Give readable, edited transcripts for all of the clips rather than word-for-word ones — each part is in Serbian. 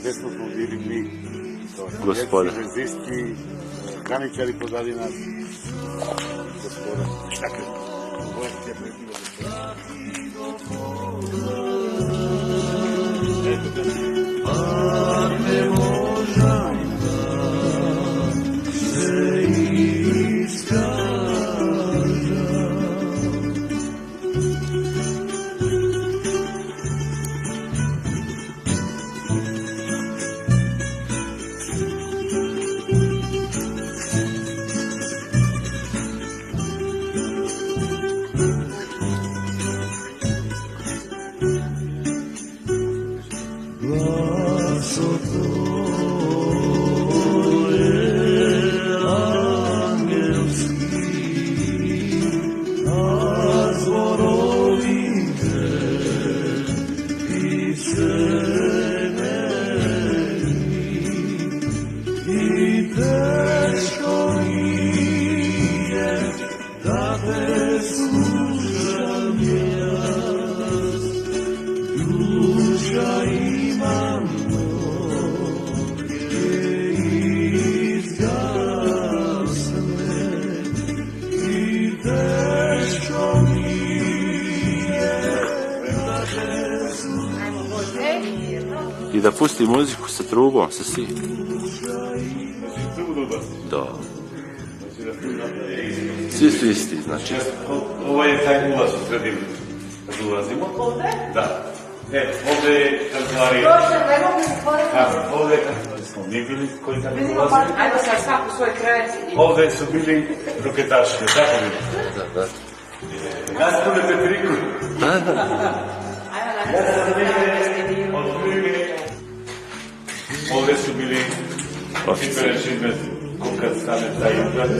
desno smo bili mi, Gospoda. vezisti, graničari pozadi nas, gospoda. Dakle, ovo je htjeno je bilo I da pusti muziku sa trubom, sa svi. Da. Svi su isti, znači. Ovo je taj ulaz u sredinu. Kad ulazimo. Ovdje? Da. Ovdje je kancelarija. Ovdje je kancelarija. Smo mi bili koji tamo ulazili. Ajmo sad svaku svoj kraj. Ovdje su bili roketaši, tako bili. Da. Nas tu ne Petriku. Ajmo na Ovdje su bili oficeri med kad stane taj ugled.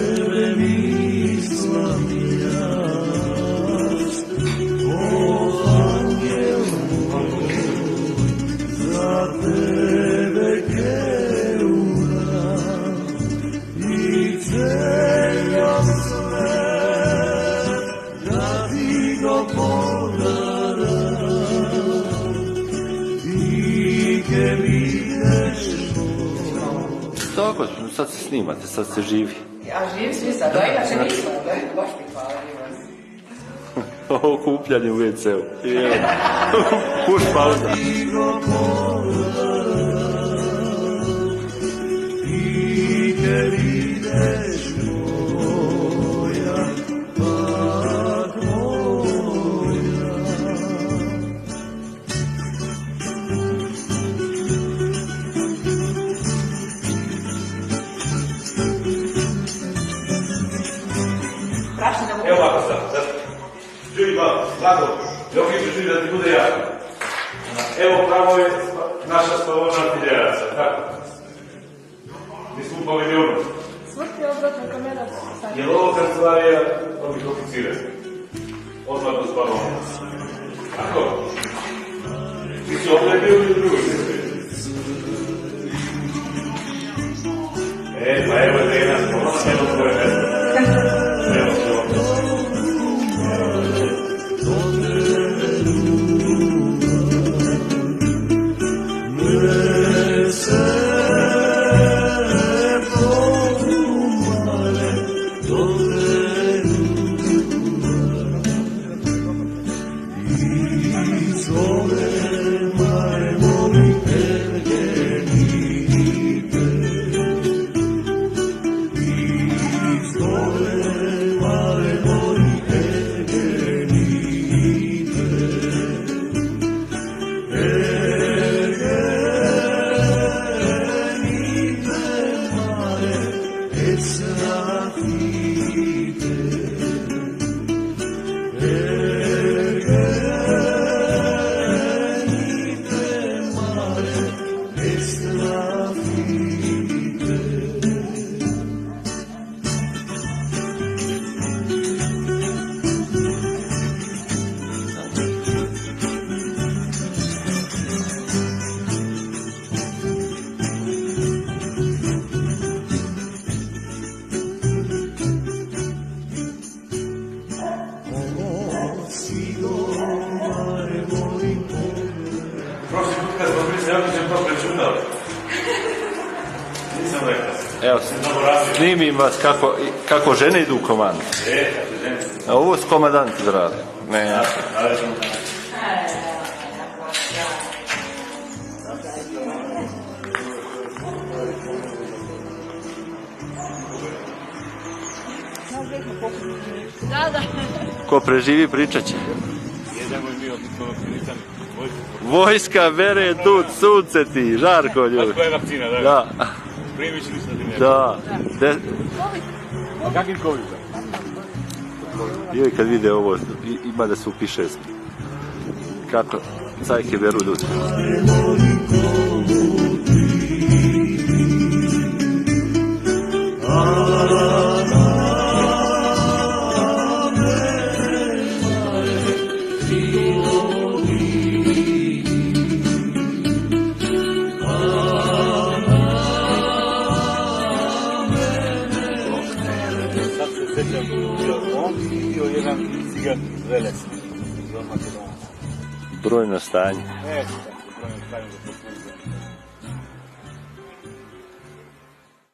Tako, sad se snimate, sad ste živi. A živi svi sad, da inače nismo, baš mi hvala vas. Ovo kupljanje u WC-u. Puš pauza. Evo ovako sad. Čuj, Vlado, dok ćeš da ti bude jasno. Evo pravo je naša spavona artiljeraca, tako? Mi smo u paviljonu. Smrti obratna kamera. Je li ovo kancelarija ovih oficira? Odmah do spavona. Tako? Ti si ovdje bio ili drugo? Pa evo je da je nas pomoć, evo tvoje mesto. Evo se ovdje. Prošli put kad smo bili se ja sam to prečutao. Nisam rekao. Evo, snimim vas kako žene idu u komandu. A ovo s komandant zrade. Ne. Da. Ko preživi pričat će. Vojska bere tu sunce ti, žarko ljudi. Koja je vakcina, da? Da. Primit ću se da ti Da. A kakvim COVID? Joj, kad vide ovo, ima da se upiše kako cajke beru ljudi. Sad se sjećam, bio on i bio jedan cigan Veles. Brojno stanje. Nešto, brojno stanje za poslužbe.